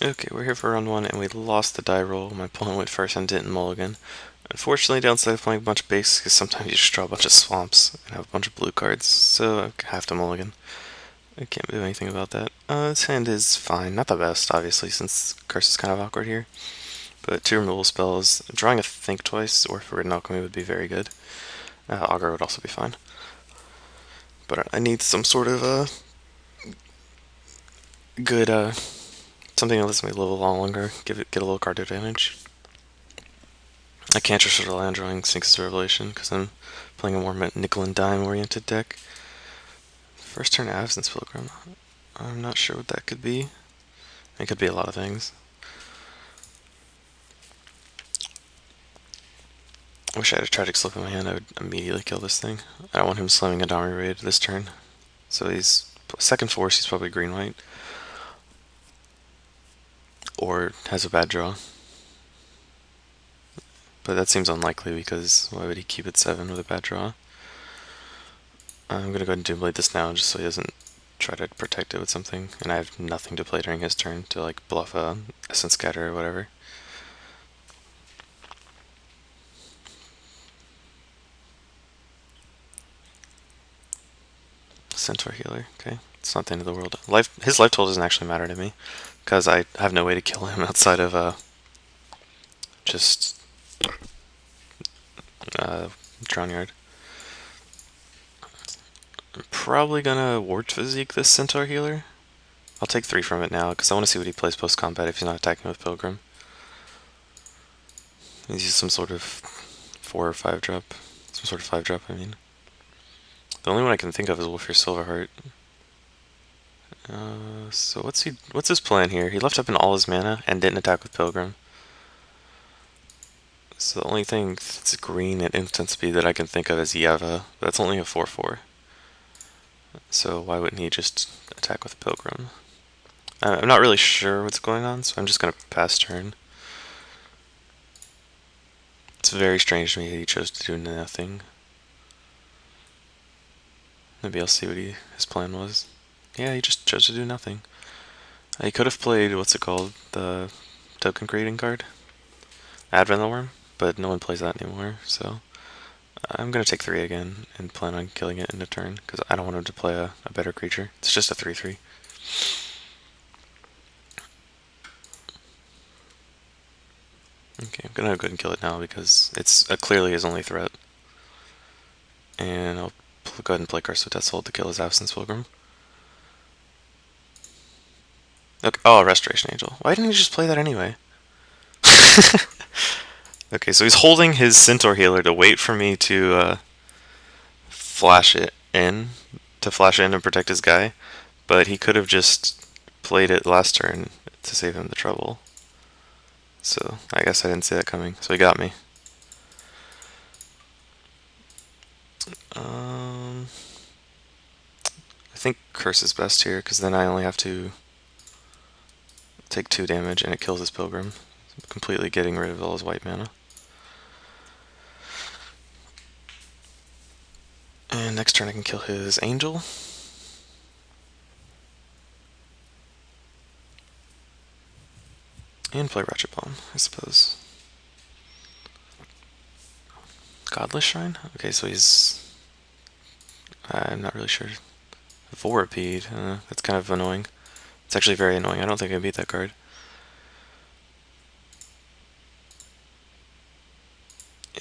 Okay, we're here for round one, and we lost the die roll. My opponent went first and didn't mulligan. Unfortunately, downside of playing a bunch of base is sometimes you just draw a bunch of swamps and have a bunch of blue cards, so I have to mulligan. I can't do anything about that. This hand is fine. Not the best, obviously, since Curse is kind of awkward here. But two removal spells. Drawing a Think Twice or Forbidden Alchemy would be very good. Augur would also be fine. But I need some sort of good something that lets me live a lot longer. Get a little card advantage. I can't just rely on drawing Sphinx's Revelation because I'm playing a more nickel and dime oriented deck. First turn Absence Pilgrim. I'm not sure what that could be. It could be a lot of things. I wish I had a Tragic Slip in my hand. I would immediately kill this thing. I don't want him slamming a Domri Raid this turn. So he's second force. He's probably green white, or has a bad draw. But that seems unlikely because why would he keep it 7 with a bad draw? I'm gonna go ahead and Doomblade this now just so he doesn't try to protect it with something, and I have nothing to play during his turn to like bluff a Essence Scatter or whatever. Centaur Healer, okay. It's not the end of the world. His life total doesn't actually matter to me, because I have no way to kill him outside of just Drown Yard. I'm probably gonna Wart Physique this Centaur Healer. I'll take 3 from it now, because I want to see what he plays post-combat if he's not attacking with Pilgrim. He's used some sort of 4 or 5 drop. Some sort of 5 drop, I mean. The only one I can think of is Wolfir Silverheart. So what's his plan here? He left up in all his mana and didn't attack with Pilgrim. So the only thing that's green at instant speed that I can think of is Yeva. That's only a 4/4. So why wouldn't he just attack with Pilgrim? I'm not really sure what's going on, so I'm just gonna pass turn. It's very strange to me that he chose to do nothing. Maybe I'll see what his plan was. Yeah, he just chose to do nothing. He could have played, what's it called? The token creating card? Advent Worm, but no one plays that anymore, so I'm going to take 3 again and plan on killing it in a turn, because I don't want him to play a better creature. It's just a 3/3. Okay, I'm going to go ahead and kill it now because it's clearly his only threat. And I'll go ahead and play Curse of Death's Hold to kill his Absence Pilgrim. Okay. Oh, Restoration Angel. Why didn't he just play that anyway? Okay, so he's holding his Centaur Healer to wait for me to flash it in, and protect his guy, but he could have just played it last turn to save him the trouble. So I guess I didn't see that coming, so he got me. I think Curse is best here, because then I only have to take 2 damage and it kills his Pilgrim, completely getting rid of all his white mana. And next turn I can kill his Angel. And play Ratchet Bomb, I suppose. Godless Shrine? Okay, so he's... I'm not really sure. Vorapede, that's kind of annoying. It's actually very annoying. I don't think I beat that card.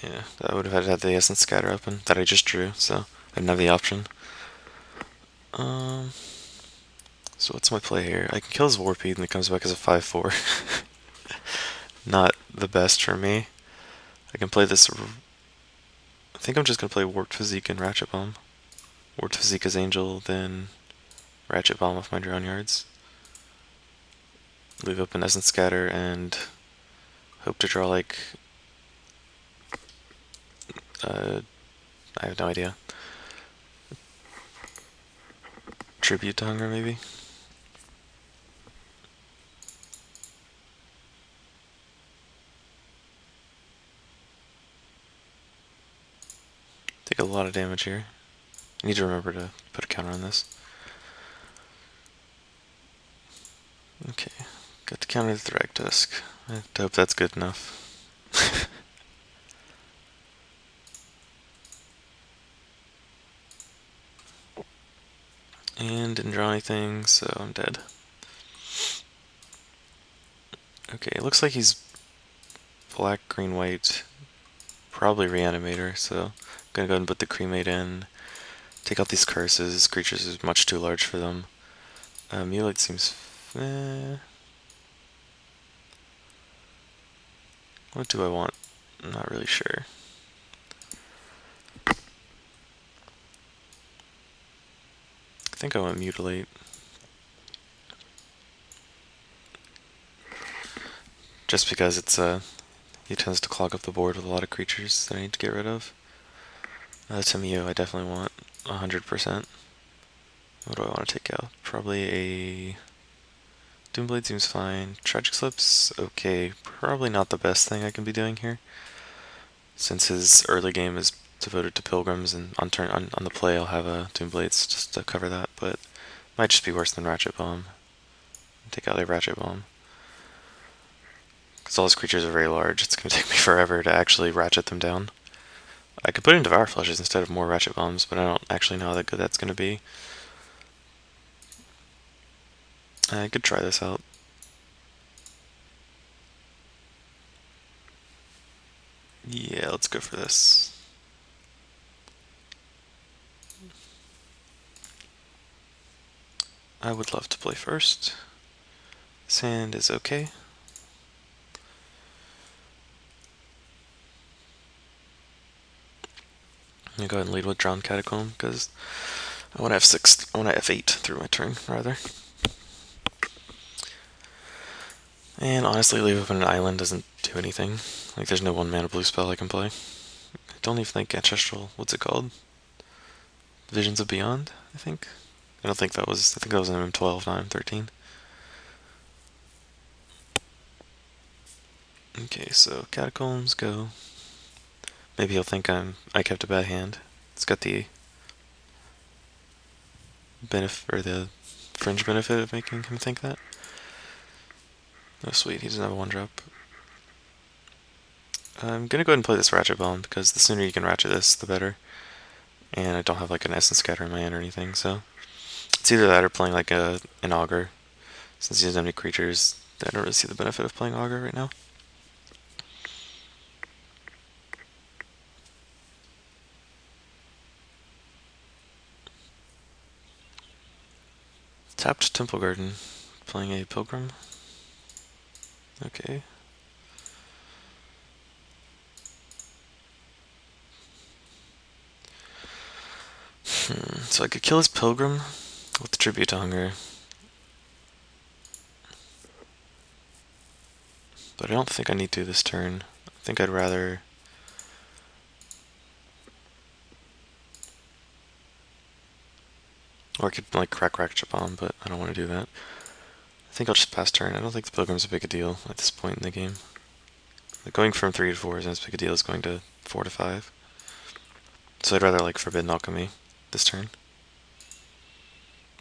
Yeah, that would have had the Essence Scatter open that I just drew, so I didn't have the option. So what's my play here? I can kill his Warpede and it comes back as a 5/4. Not the best for me. I can play this... I think I'm just going to play Warped Physique and Ratchet Bomb. Warped Physique as Angel, then Ratchet Bomb off my Drown Yards. Leave open Essence Scatter and hope to draw like... I have no idea. Tribute to Hunger, maybe? Take a lot of damage here. I need to remember to put a counter on this. Okay, got to counter the Thragtusk. I hope that's good enough. And didn't draw anything, so I'm dead. Okay, it looks like he's black, green, white. Probably Reanimator, so I'm gonna go ahead and put the Cremate in. Take out these curses. Creatures is much too large for them. Mutilate seems... What do I want? I'm not really sure. I think I want Mutilate. Just because it's he tends to clog up the board with a lot of creatures that I need to get rid of. Mtgo I definitely want 100%. What do I want to take out? Probably a... Doomblade seems fine. Tragic Slip's okay. Probably not the best thing I can be doing here, since his early game is devoted to Pilgrims, and on the play I'll have a Doomblades just to cover that, but might just be worse than Ratchet Bomb. Take out a Ratchet Bomb. Because all his creatures are very large, it's going to take me forever to actually ratchet them down. I could put in Devour Flushes instead of more Ratchet Bombs, but I don't actually know how good that's going to be. I could try this out. Yeah, let's go for this. I would love to play first. Sand is okay. I'm gonna go ahead and lead with Drowned Catacomb because I want to F6. I want to F8 through my turn rather. And honestly, leave open an island doesn't do anything. Like, there's no 1 mana blue spell I can play. I don't even think Ancestral. What's it called? Visions of Beyond, I think. I don't think that was. I think that was an M12, not M13. Okay, so Catacombs go. Maybe he'll think I kept a bad hand. It's got the benefit or the fringe benefit of making him think that. Oh sweet, he doesn't have a 1-drop. I'm gonna go ahead and play this Ratchet Bomb because the sooner you can ratchet this, the better. And I don't have like an Essence Scatter in my hand or anything, so it's either that or playing like an Augur. Since he doesn't have any creatures, I don't really see the benefit of playing Augur right now. Tapped Temple Garden, playing a Pilgrim. Okay. So I could kill his Pilgrim with the Tribute to Hunger. But I don't think I need to this turn. I think I'd rather... Or I could like crack Ratchet Bomb, but I don't want to do that. I think I'll just pass turn. I don't think the Pilgrim's a big a deal at this point in the game. Like, going from 3 to 4 isn't as big a deal as going to 4 to 5. So I'd rather like Forbidden Alchemy this turn.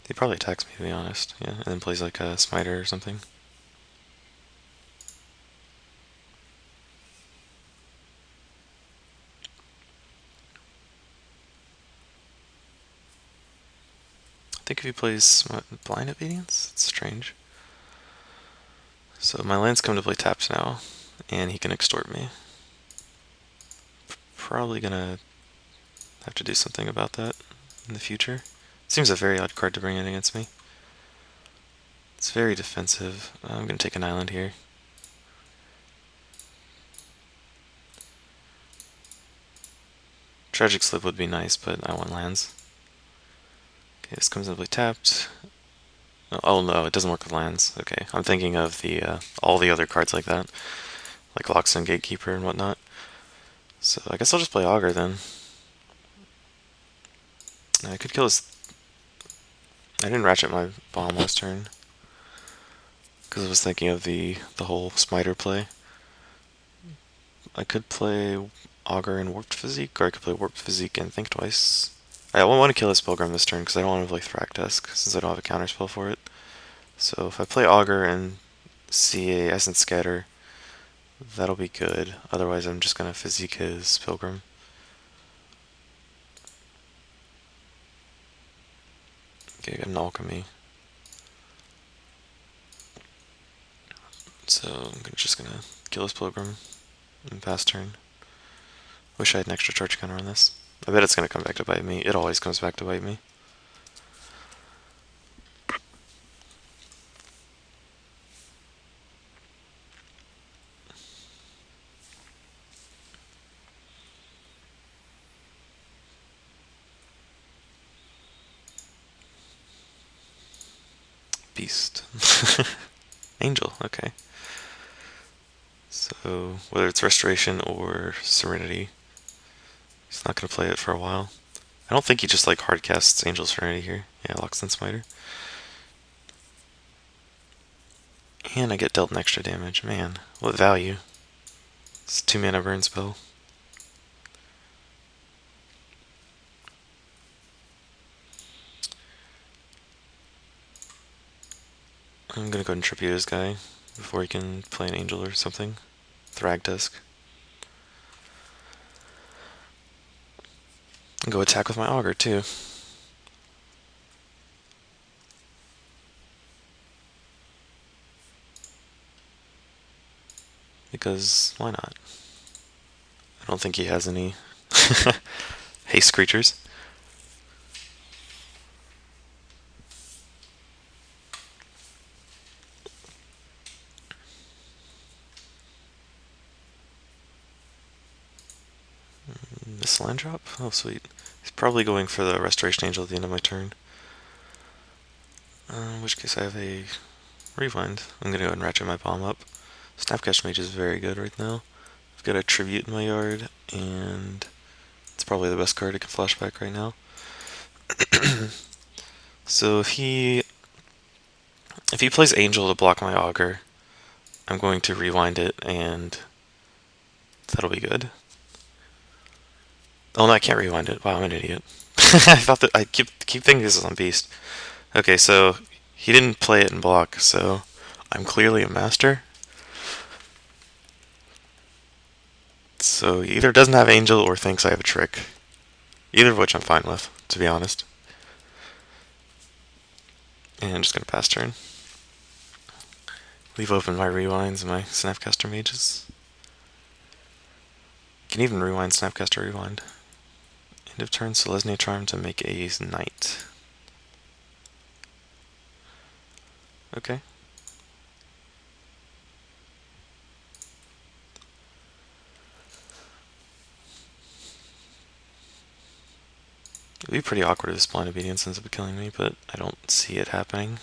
He probably attacks me, to be honest. Yeah, and then plays like a Smiter or something. I think if he plays Blind Obedience, it's strange. So my lands come to play tapped now, and he can extort me. Probably gonna have to do something about that in the future. Seems a very odd card to bring in against me. It's very defensive. I'm gonna take an island here. Tragic Slip would be nice, but I want lands. Okay, this comes into play tapped. Oh no, it doesn't work with lands. Okay, I'm thinking of the all the other cards like that, like Loxodon Gatekeeper and whatnot. So I guess I'll just play Augur then. I could kill his... I didn't ratchet my bomb last turn because I was thinking of the whole Smiter play. I could play Augur and Warped Physique, or I could play Warped Physique and think twice. I want to kill his Pilgrim this turn because I don't want to play Thragtusk since I don't have a counterspell for it. So if I play Augur and see a Essence Scatter, that'll be good. Otherwise, I'm just gonna Physique his Pilgrim. Okay, I got an Alchemy. So I'm just gonna kill his Pilgrim and pass turn. Wish I had an extra charge counter on this. I bet it's gonna come back to bite me. It always comes back to bite me. Beast. Angel, okay. So, whether it's Restoration or Serenity, he's not going to play it for a while. I don't think he just like hard casts Angel Serenity here. Yeah, locks in Smiter. And I get dealt an extra damage. Man, what value. It's 2 mana burn spell. I'm gonna go ahead and tribute this guy before he can play an Angel or something. Thragtusk. And go attack with my Augur too. Because why not? I don't think he has any haste creatures. This land drop? Oh, sweet. He's probably going for the Restoration Angel at the end of my turn. In which case I have a Rewind. I'm gonna go and ratchet my bomb up. Snapcaster Mage is very good right now. I've got a Tribute in my yard, and it's probably the best card I can flashback right now. So if he plays Angel to block my Augur, I'm going to Rewind it, and that'll be good. Oh no, I can't Rewind it. Wow, I'm an idiot. I thought that I keep thinking this is on Beast. Okay, so he didn't play it in block, so I'm clearly a master. So he either doesn't have Angel or thinks I have a trick. Either of which I'm fine with, to be honest. And I'm just gonna pass turn. Leave open my Rewinds and my Snapcaster Mages. Can even Rewind, Snapcaster, Rewind. End of turn, Selesnya Charm to make a Knight. Okay. It would be pretty awkward if this Blind Obedience ends up killing me, but I don't see it happening.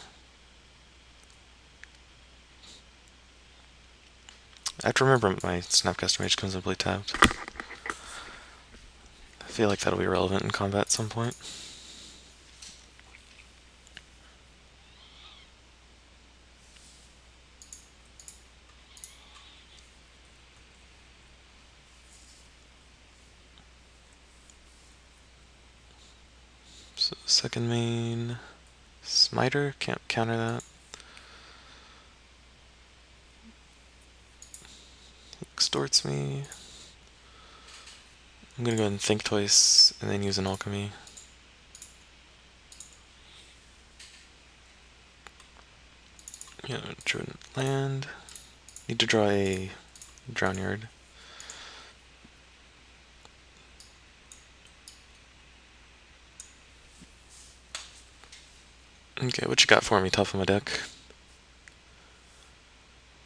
I have to remember my Snapcaster Mage comes into play tapped. I feel like that'll be relevant in combat at some point. So second main, Smiter, can't counter that. Extorts me. I'm gonna go ahead and think twice and then use an Alchemy. Yeah, Druid land. Need to draw a Drown Yard. Okay, what you got for me, top of my deck?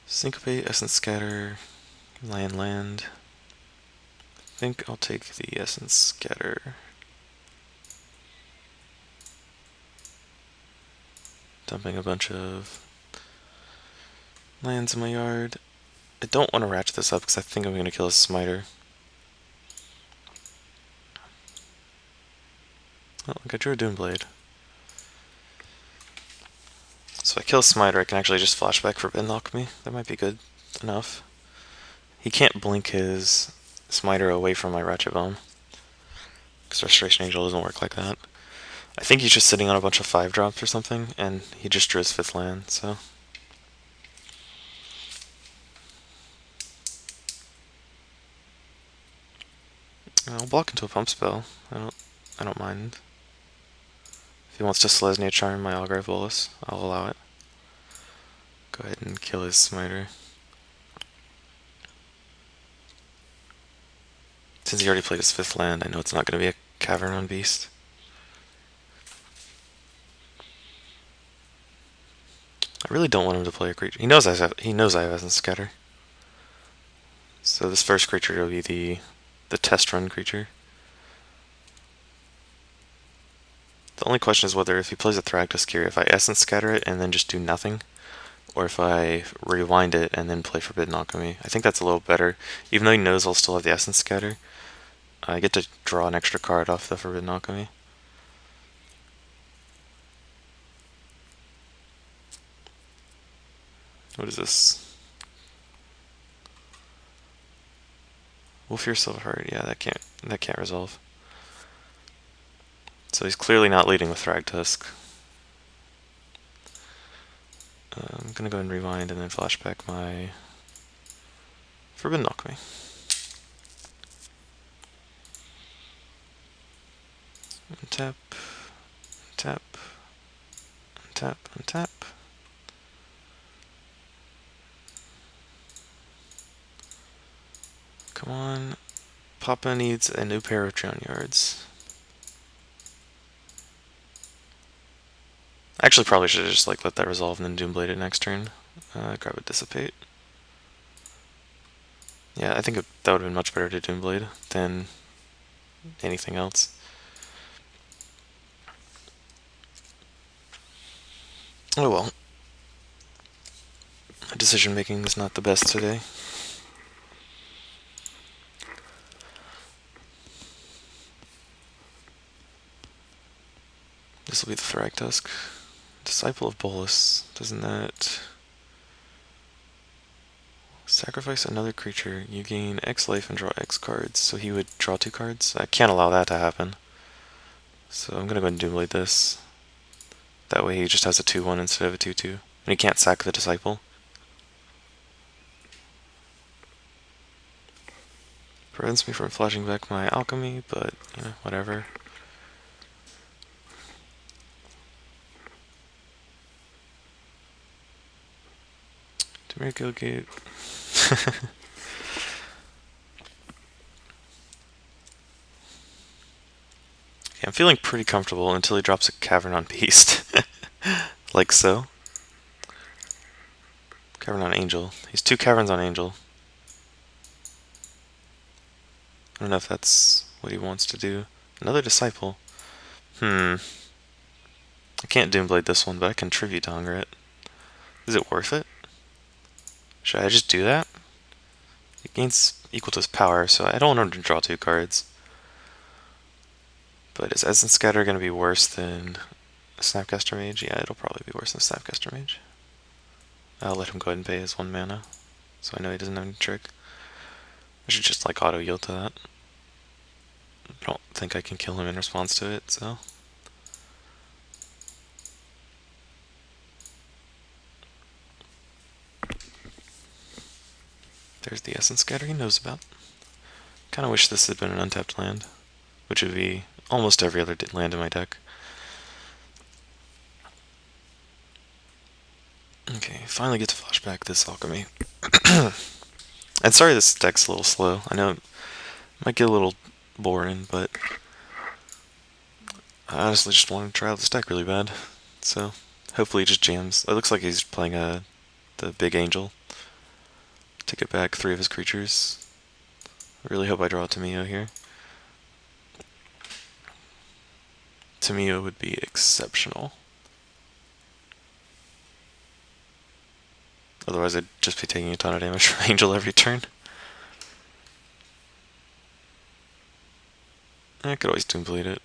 Syncopate, Essence Scatter, land. I think I'll take the Essence Scatter. Dumping a bunch of lands in my yard. I don't want to ratchet this up because I think I'm going to kill a Smiter. Oh, look, I drew a Doomblade. So if I kill a Smiter, I can actually just flashback Forbidden Alchemy. That might be good enough. He can't blink his Smiter away from my Ratchet Bomb, because Restoration Angel doesn't work like that. I think he's just sitting on a bunch of 5-drops or something, and he just drew his 5th land, so... I'll block into a pump spell. I don't mind. If he wants to Selesnya Charm my Algarve Bolus, I'll allow it. Go ahead and kill his Smiter. Since he already played his 5th land, I know it's not going to be a Cavern on Beast. I really don't want him to play a creature. He knows I have Essence Scatter. So this first creature will be the test run creature. The only question is whether if he plays a Thragtusk here, if I Essence Scatter it and then just do nothing, or if I rewind it and then play Forbidden Alchemy. I think that's a little better. Even though he knows I'll still have the Essence Scatter, I get to draw an extra card off the Forbidden Alchemy. What is this? Wolfear Silverheart. Yeah, that can't resolve. So he's clearly not leading with Thragtusk. I'm gonna go ahead and rewind and then flashback my Forbidden Alchemy. Untap, tap, untap, untap. Come on. Papa needs a new pair of Drown Yards. I actually probably should have just let that resolve and then Doomblade it next turn. Grab a Dissipate. Yeah, I think that would have been much better to Doomblade than anything else. Oh well. Decision making is not the best today. This will be the Thragtusk. Disciple of Bolus. Doesn't that... Sacrifice another creature. You gain X life and draw X cards. So he would draw 2 cards? I can't allow that to happen. So I'm gonna go ahead and Doomblade this. That way he just has a 2-1 instead of a 2-2. And he can't sack the Disciple. Prevents me from flashing back my Alchemy, but, you know, whatever. Mtgo Gate. Yeah, I'm feeling pretty comfortable until he drops a Cavern on Beast. Like so. Cavern on Angel. He's 2 Caverns on Angel. I don't know if that's what he wants to do. Another Disciple. I can't Doomblade this one, but I can Tribute to Hunger it. Is it worth it? Should I just do that? It gains equal to his power, so I don't want him to draw 2 cards. But is Essence Scatter going to be worse than a Snapcaster Mage? Yeah, it'll probably be worse than a Snapcaster Mage. I'll let him go ahead and pay his 1 mana, so I know he doesn't have any trick. I should just like auto yield to that. I don't think I can kill him in response to it, so... There's the Essence Scatter he knows about. Kinda wish this had been an untapped land, which would be almost every other land in my deck. Okay, finally get to flashback this Alchemy. And sorry this deck's a little slow. I know it might get a little boring, but I honestly just want to try out this deck really bad. So hopefully it just jams. It looks like he's playing the Big Angel to get back 3 of his creatures. I really hope I draw a Mtgo here. Mtgo would be exceptional. Otherwise I'd just be taking a ton of damage from Angel every turn. I could always Doomblade it.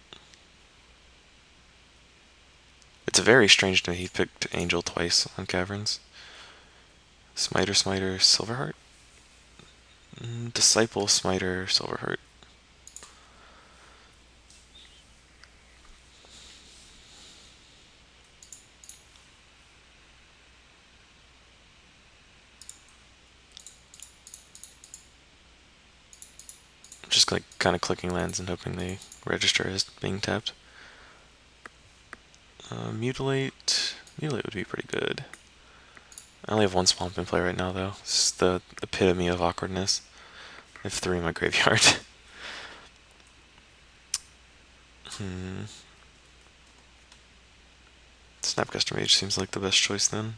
It's very strange to me he picked Angel twice on Caverns. Smiter, Smiter, Silverheart? Disciple, Smiter, Silverheart. I'm just like kind of clicking lands and hoping they register as being tapped. Mutilate would be pretty good. I only have one swamp in play right now though. It's the epitome of awkwardness. I have 3 in my graveyard. Snapcaster Mage seems like the best choice then.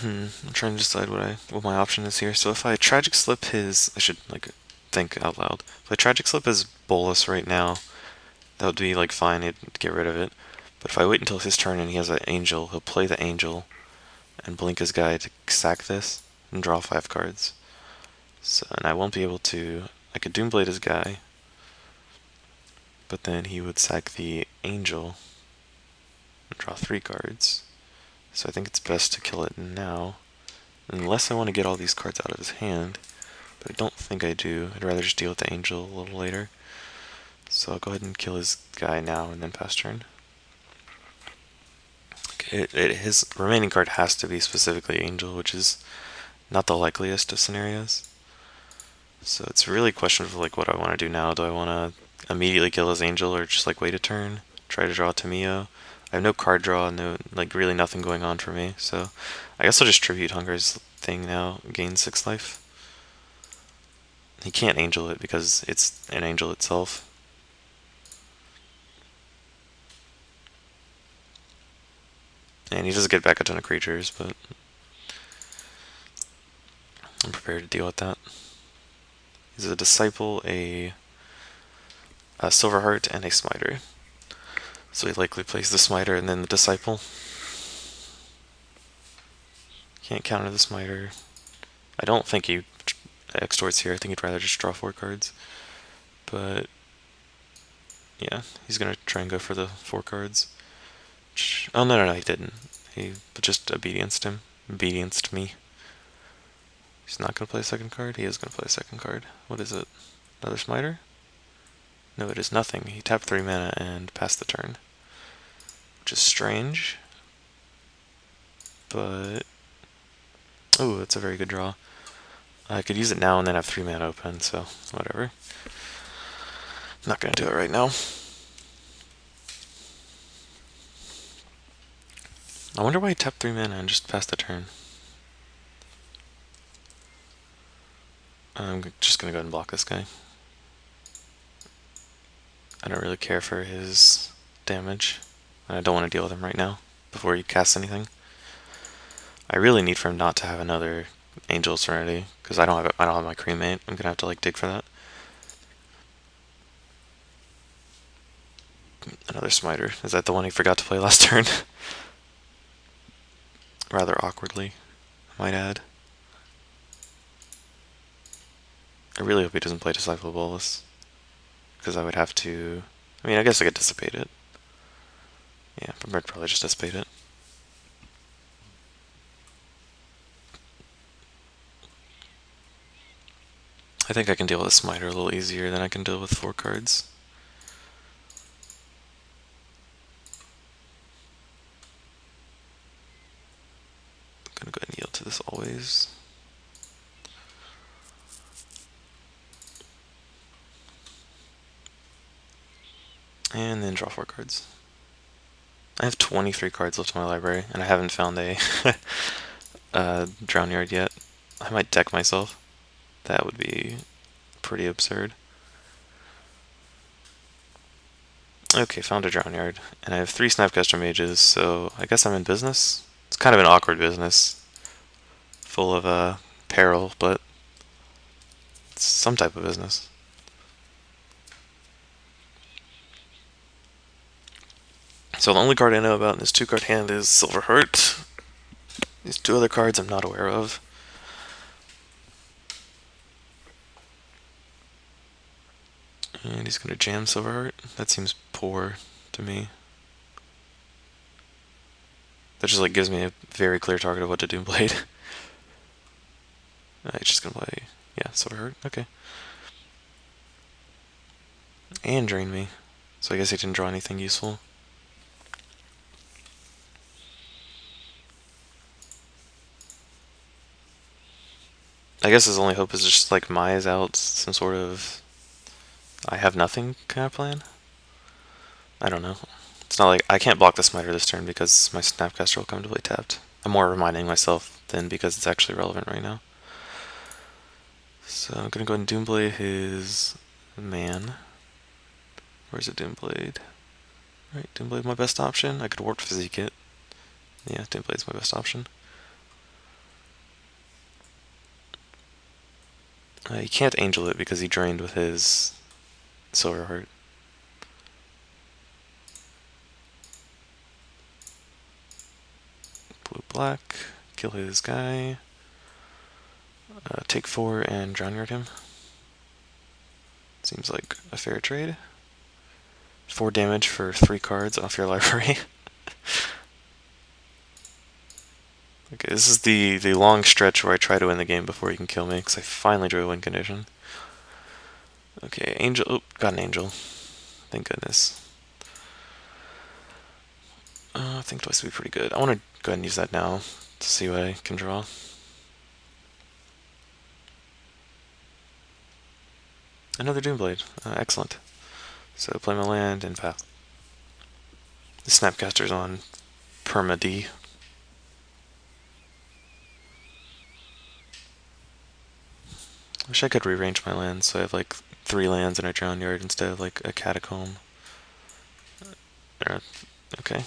I'm trying to decide what my option is here. So if I Tragic Slip his, I should like think out loud. If I Tragic Slip his Bolus right now, that would be like fine. I'd get rid of it. But if I wait until his turn and he has an Angel, he'll play the Angel and blink his guy to sack this and draw 5 cards. So and I won't be able to. I could Doomblade his guy, but then he would sack the Angel and draw 3 cards. So I think it's best to kill it now, unless I want to get all these cards out of his hand, but I don't think I do. I'd rather just deal with the Angel a little later. So I'll go ahead and kill his guy now and then pass turn. Okay, his remaining card has to be specifically Angel, which is not the likeliest of scenarios. So it's really a question of like what I want to do now. Do I want to immediately kill his Angel or just like wait a turn, try to draw Mtgo? I have no card draw, no like really nothing going on for me. So I guess I'll just Tribute Hunger's thing now, gain 6 life. He can't Angel it because it's an Angel itself. And he doesn't get back a ton of creatures, but I'm prepared to deal with that. He's a Disciple, a Silverheart, and a Smiter. So he likely plays the Smiter and then the Disciple. Can't counter the Smiter. I don't think he extorts here. I think he'd rather just draw 4 cards. But yeah, he's gonna try and go for the 4 cards. Oh no, he didn't. He just obedienced him. Obedienced me. He's not gonna play a second card? He is gonna play a second card. What is it? Another Smiter? No, it is nothing. He tapped 3 mana and passed the turn. Which is strange. But oh, that's a very good draw. I could use it now and then have 3 mana open, so whatever. Not gonna do it right now. I wonder why he tapped 3 mana and just passed the turn. I'm just gonna go ahead and block this guy. I don't really care for his damage. I don't want to deal with him right now before he casts anything. I really need for him not to have another Angel Serenity because I don't have my Cremate. I'm gonna have to like dig for that. Another Smiter. Is that the one he forgot to play last turn? Rather awkwardly, I might add. I really hope he doesn't play Disciple Bolus, because I would have to. I mean, I guess I could dissipate it. Yeah, but I'd probably just dissipate it. I think I can deal with a Smiter a little easier than I can deal with 4 cards. I'm gonna go ahead and yield to this always. And then draw 4 cards. I have 23 cards left in my library, and I haven't found a Drown Yard yet. I might deck myself. That would be pretty absurd. Okay, found a Drown Yard, and I have 3 Snapcaster Mages, so I guess I'm in business. It's kind of an awkward business, full of peril, but it's some type of business. So the only card I know about in this 2-card hand is Silverheart. These 2 other cards I'm not aware of. And he's gonna jam Silverheart. That seems poor to me. That just like gives me a very clear target of what to Doom Blade. He's just gonna play, yeah, Silver Heart. Okay. And drain me. So I guess he didn't draw anything useful. I guess his only hope is just like Maya's out, some sort of I have nothing kind of plan. I don't know. It's not like I can't block the Smiter this turn because my Snapcaster will come to play tapped. I'm more reminding myself than because it's actually relevant right now. So I'm gonna go ahead and Doomblade his man. Where's the Doomblade? Right, Doomblade my best option. I could Warped Physique it. Yeah, Doomblade's my best option. He can't Angel it because he drained with his Silver Heart. Blue black. Kill his guy. Take 4 and Drown Yard him. Seems like a fair trade. 4 damage for 3 cards off your library. Okay, this is the long stretch where I try to win the game before you can kill me, because I finally drew a win condition. Okay, Angel. Oh, got an Angel. Thank goodness. I think twice would be pretty good. I want to go ahead and use that now to see what I can draw. Another Doomblade. Excellent. So play my land and path. The Snapcaster's on Perma D. Wish I could rearrange my lands so I have like 3 lands in a Drown Yard instead of like a Catacomb. Okay.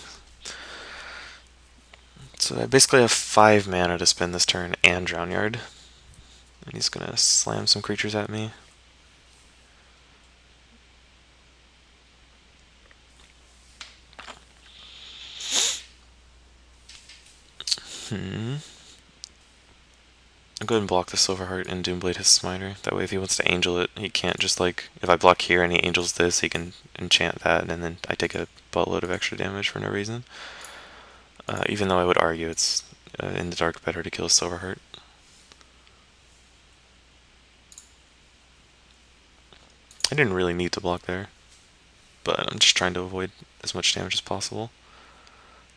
So I basically have 5 mana to spend this turn and Drown Yard. And he's gonna slam some creatures at me. I'll go ahead and block the Silver Heart and Doomblade his Smiter. That way if he wants to Angel it, he can't just like, if I block here and he Angels this, he can enchant that and then I take a buttload of extra damage for no reason. Even though I would argue it's in the dark better to kill a Silver Heart. I didn't really need to block there, but I'm just trying to avoid as much damage as possible.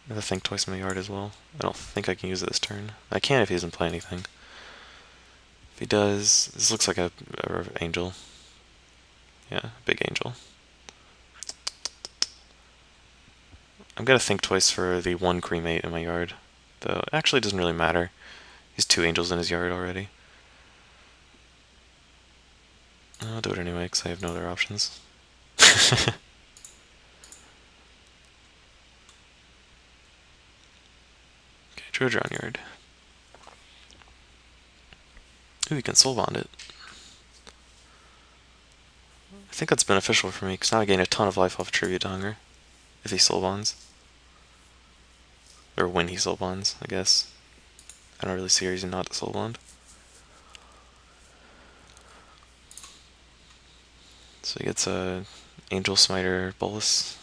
I have a Think Twice in my yard as well. I don't think I can use it this turn. I can if he doesn't play anything. If he does, this looks like a Angel. Yeah, big Angel. I'm gonna think twice for the 1 Cremate in my yard, though it actually doesn't really matter. He's 2 Angels in his yard already. I'll do it anyway because I have no other options. Okay, draw a Drown Yard. Ooh, you can Soul Bond it. I think that's beneficial for me because now I gain a ton of life off of Tribute to Hunger if he Soul Bonds. Or when he Soul Bonds, I guess. I don't really see a reason not to Soul Bond. So he gets a Angel Smiter Bolus.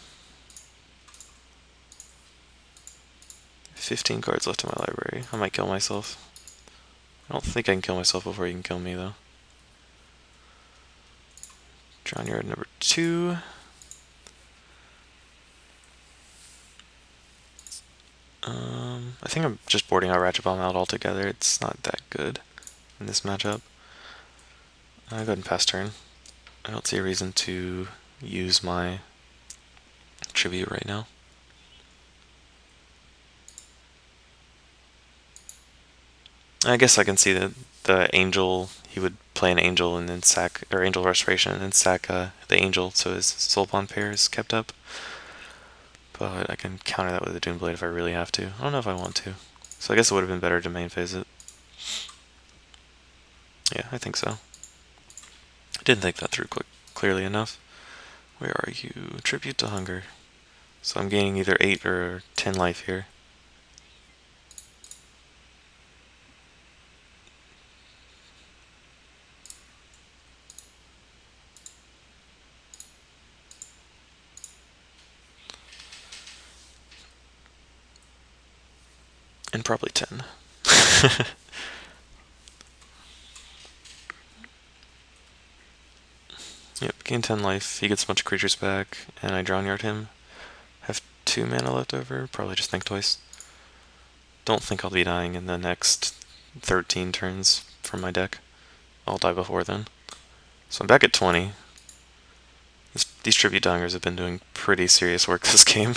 15 cards left in my library. I might kill myself. I don't think I can kill myself before he can kill me, though. Drown Yard number 2. I think I'm just boarding out Ratchet Bomb out altogether. It's not that good in this matchup. I go ahead and pass turn. I don't see a reason to use my tribute right now. I guess I can see that the Angel, he would play an Angel and then sack, or Angel Restoration and then sack the Angel so his Soul Bond pair is kept up. But I can counter that with a Doomblade if I really have to. I don't know if I want to. So I guess it would have been better to main phase it. Yeah, I think so. I didn't think that through clearly enough. Where are you? Tribute to Hunger. So I'm gaining either 8 or 10 life here. And probably 10. Yep, gain 10 life. He gets a bunch of creatures back, and I Drown Yard him. Have 2 mana left over. Probably just think twice. Don't think I'll be dying in the next 13 turns from my deck. I'll die before then. So I'm back at 20. These Tribute Dongers have been doing pretty serious work this game.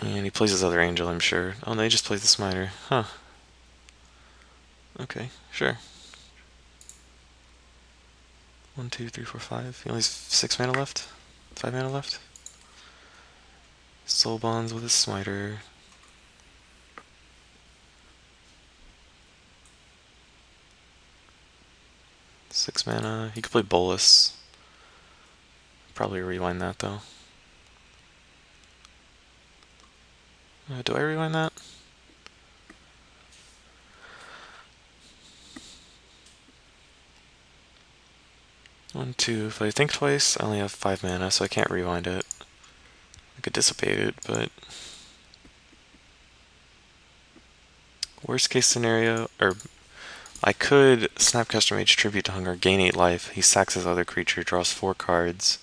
And he plays his other angel, I'm sure. Oh, no, he just plays the Smiter. Huh. Okay, sure. 1, 2, 3, 4, 5. He only has 6 mana left? 5 mana left? Soul Bonds with his Smiter. Six mana. He could play Bolus. Probably rewind that though. Do I rewind that? One, two. If I think twice, I only have 5 mana, so I can't rewind it. I could dissipate it, but worst case scenario, or I could Snapcaster Mage Tribute to Hunger, gain 8 life. He sacks his other creature, draws 4 cards,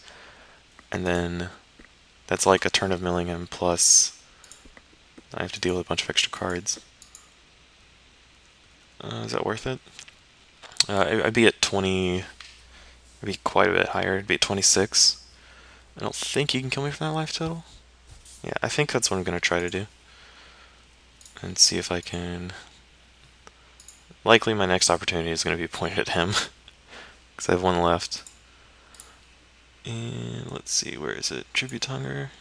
and then that's like a turn of milling him plus I have to deal with a bunch of extra cards. Is that worth it? I'd be at 20. I'd be quite a bit higher. I'd be at 26. I don't think you can kill me from that life total. Yeah, I think that's what I'm going to try to do. And see if I can... Likely my next opportunity is going to be pointed at him. Because I have 1 left. And let's see, where is it? Tribute Hunger.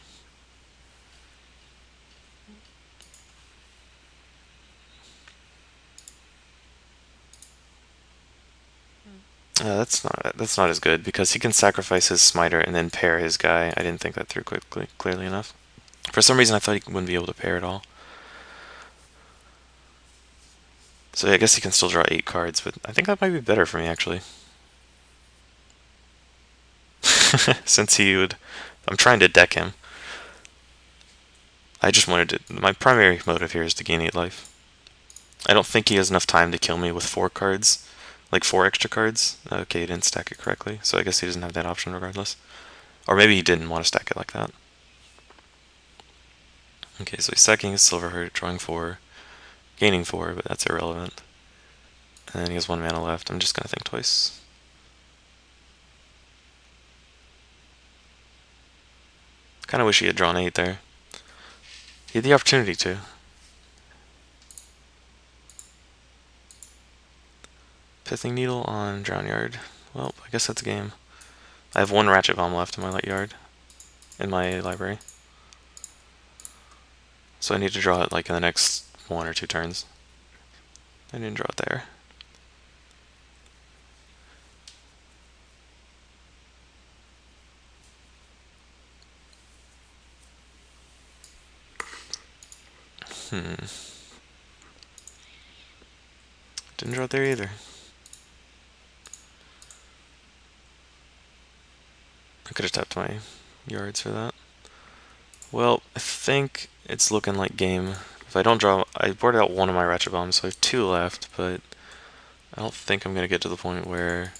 That's not as good because he can sacrifice his Smiter and then pair his guy. I didn't think that through clearly enough. For some reason I thought he wouldn't be able to pair at all. So I guess he can still draw 8 cards, but I think that might be better for me actually. Since he would... I'm trying to deck him. I just wanted to... My primary motive here is to gain 8 life. I don't think he has enough time to kill me with 4 cards. Like 4 extra cards. Okay, he didn't stack it correctly, so I guess he doesn't have that option regardless. Or maybe he didn't want to stack it like that. Okay, so he's sacking his Silverheart, drawing 4, gaining 4, but that's irrelevant. And then he has 1 mana left. I'm just going to think twice. Kind of wish he had drawn 8 there. He had the opportunity to. Pithing Needle on Drown Yard. Well, I guess that's a game. I have 1 Ratchet Bomb left in my yard. In my library. So I need to draw it like in the next 1 or 2 turns. I didn't draw it there. Didn't draw it there either. I could have tapped my yards for that. Well, I think it's looking like game. If I don't draw... I boarded out 1 of my Ratchet Bombs, so I have 2 left, but I don't think I'm going to get to the point where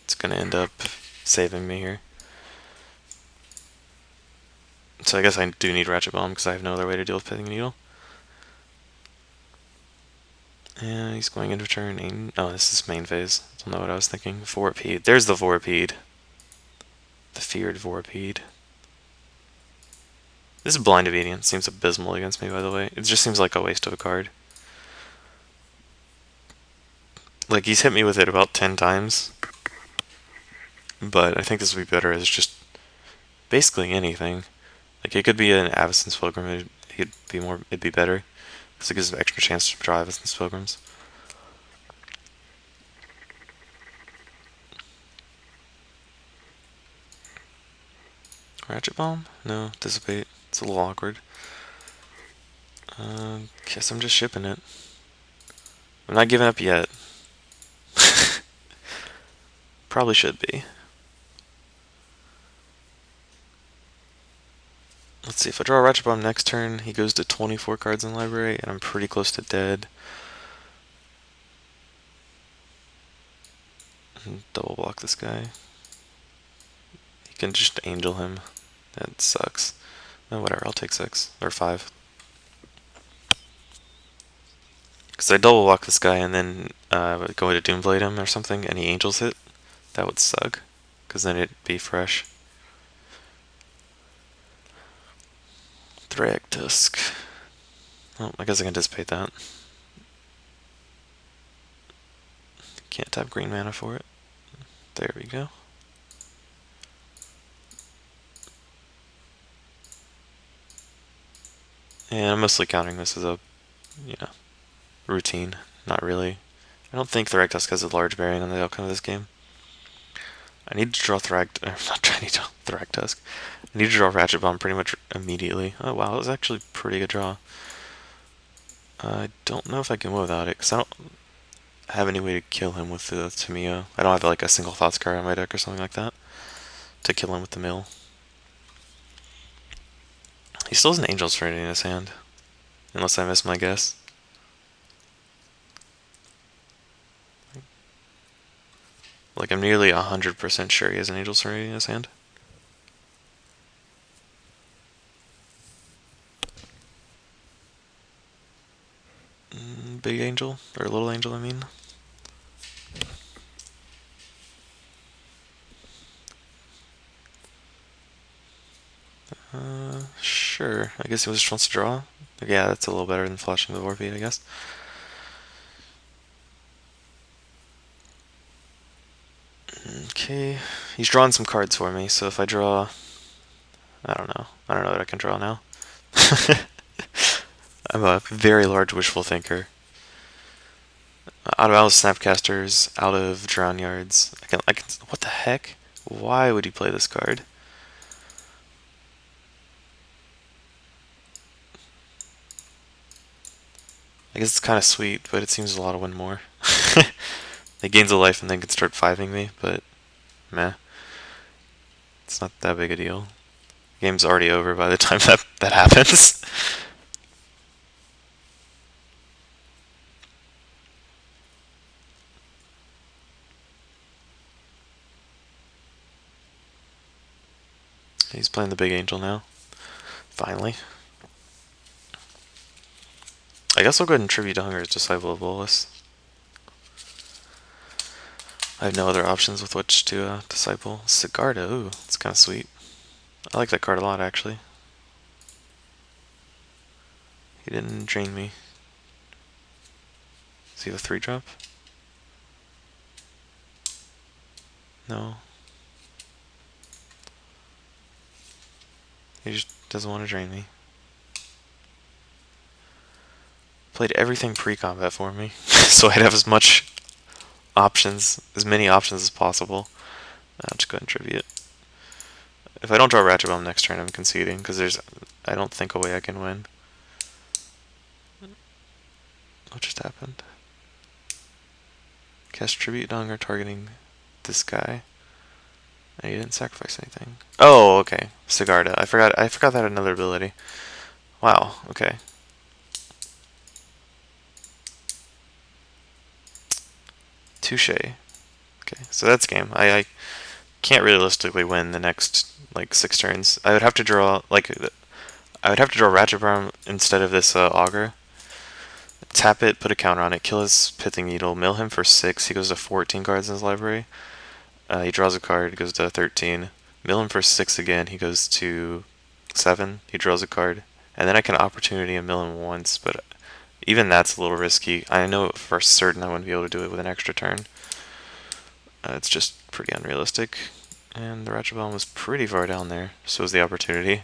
it's going to end up saving me here. So I guess I do need Ratchet Bomb because I have no other way to deal with Pithing Needle. And he's going into turn. Oh, this is main phase. I don't know what I was thinking. Vorpede. There's the Vorpede. The feared Vorpede. This is Blind Obedience. Seems abysmal against me, by the way. It just seems like a waste of a card. Like, he's hit me with it about 10 times. But I think this would be better as just basically anything. Like, it could be an Avacyn's Pilgrim. It'd be better. Because it gives an extra chance to draw Avacyn's Pilgrims. Ratchet Bomb? No, Dissipate. It's a little awkward. Guess I'm just shipping it. I'm not giving up yet. probably should be. Let's see, if I draw a Ratchet Bomb next turn, he goes to 24 cards in the library, and I'm pretty close to dead. Double block this guy. He can just angel him. That sucks. Oh, whatever, I'll take 6. Or 5. Because I double block this guy and then go to Doomblade him or something, and he angels it. That would suck. Because then it'd be fresh. Thragtusk. Oh, I guess I can dissipate that. Can't tap green mana for it. There we go. And I'm mostly counting this as a, routine. Not really. I don't think Thragtusk has a large bearing on the outcome of this game. I need to draw Thragtusk. I need to draw Ratchet Bomb pretty much immediately. Oh wow, that was actually a pretty good draw. I don't know if I can win without it, because I don't have any way to kill him with the Mtgo. I don't have like a single Thoughts card on my deck or something like that to kill him with the mill. He still has an Angel Serenity in his hand, unless I miss my guess. Like, I'm nearly 100% sure he has an Angel Serenity in his hand. Big Angel, or Little Angel, I mean. Sure. I guess he just wants to draw. Yeah, that's a little better than flashing the Warbeat, I guess. Okay, he's drawing some cards for me, so if I draw... I don't know what I can draw now. I'm a very large wishful thinker. Out of Snapcasters, out of Drown Yards. I can. What the heck? Why would he play this card? I guess it's kind of sweet, but it seems a lot to win more. It gains a life and then can start 5ing me, but meh. It's not that big a deal. Game's already over by the time that happens. He's playing the Big Angel now. Finally. I guess I'll go ahead and Tribute to Hunger as Disciple of Bolus. I have no other options with which to disciple. Sigarda, ooh, that's kind of sweet. I like that card a lot, actually. He didn't drain me. Does he have a 3-drop? No. He just doesn't want to drain me. Played everything pre-combat for me, so I'd have as many options as possible. I'll just go ahead and Tribute. If I don't draw Ratchet Bomb next turn, I'm conceding, because I don't think a way I can win. What just happened? Cast Tribute to Hunger targeting this guy. And he didn't sacrifice anything. Oh, okay. Sigarda. I forgot that had another ability. Wow, okay. Touche. Okay, so that's game. I can't realistically win the next like 6 turns. I would have to draw Ratchet Bomb instead of this Augur. Tap it, put a counter on it, kill his Pithing Needle, mill him for 6. He goes to 14 cards in his library. He draws a card, goes to 13. Mill him for 6 again. He goes to 7. He draws a card, and then I can opportunity and mill him once, but even that's a little risky. I know for certain I wouldn't be able to do it with an extra turn. It's just pretty unrealistic. And the Ratchet Bomb was pretty far down there. So was the opportunity.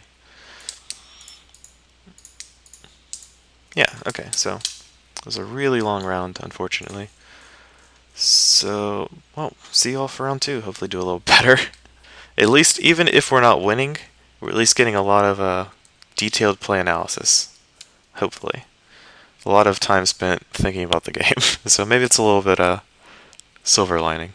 Yeah, okay, so it was a really long round, unfortunately. So, well, see you all for round 2. Hopefully do a little better. At least, even if we're not winning, we're at least getting a lot of detailed play analysis. Hopefully. A lot of time spent thinking about the game. So maybe it's a little bit silver lining.